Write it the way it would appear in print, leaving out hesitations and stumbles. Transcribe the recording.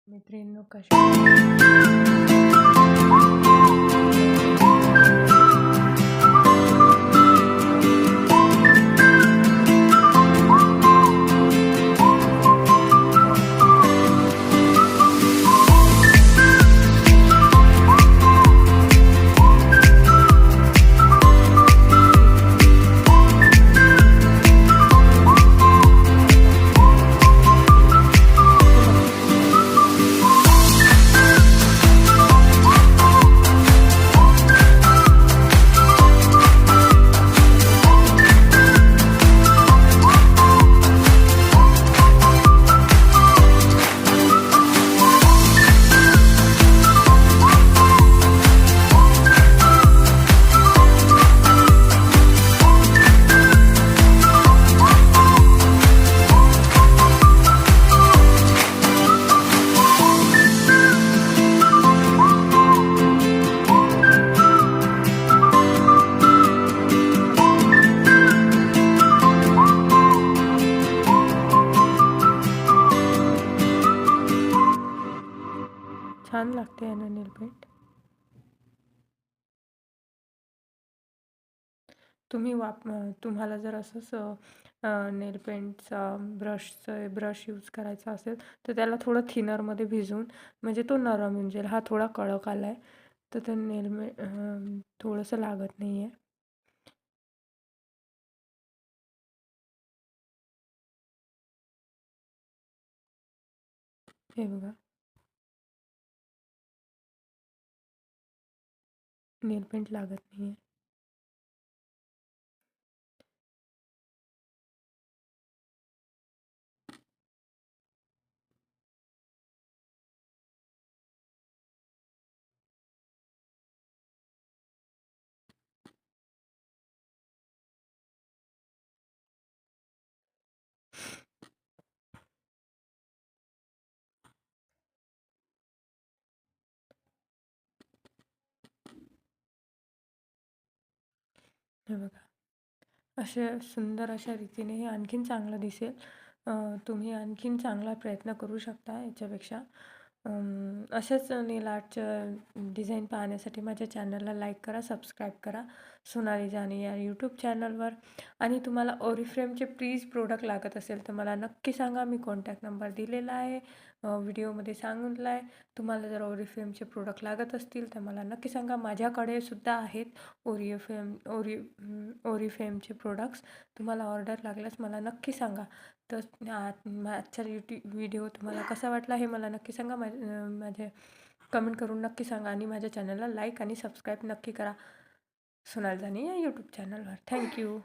मैत्रिणींनो कशा छान लागते आहे ना नेल पेंट. तुम्हाला जर असंच नेल पेंटचा ब्रश यूज करायचा असेल तर त्याला थोडं थिनरमध्ये भिजवून म्हणजे तो नरम होऊन जाईल. हा थोडा कडक आला आहे तर ते थोडंसं लागत नाही आहे. हे बघा नेल पेंट लागत नाही आहे. हे बघा अशा सुंदर अशा रीतीने हे आणखीन चांगलं दिसेल. तुम्ही आणखीन चांगला प्रयत्न करू शकता याच्यापेक्षा. अशाच नेल आर्टच्या डिझाईन पाहण्यासाठी माझ्या चॅनलला लाईक करा, सबस्क्राईब करा सोनाली जानी या यूट्यूब चॅनलवर. आणि तुम्हाला ओरिफ्लेमचे प्लीज प्रोडक्ट लागत असेल तर मला नक्की सांगा. मी कॉन्टॅक्ट नंबर दिलेला आहे, व्हिडिओमध्ये सांगितलं आहे. तुम्हाला जर ओरिफ्लेमचे प्रोडक्ट लागत असतील तर मला नक्की सांगा. माझ्याकडे सुद्धा आहेत ओरिफ्लेमचे प्रोडक्ट्स. तुम्हाला ऑर्डर लागल्यास मला नक्की सांगा. तर आजचा व्हिडिओ तुम्हाला कसा वाटला हे मला नक्की सांगा. माझे कमेंट करून नक्की सांगा. आणि माझ्या चॅनलला लाईक आणि सबस्क्राईब नक्की करा सोनाली जानी या यूट्यूब चॅनलवर. थँक्यू.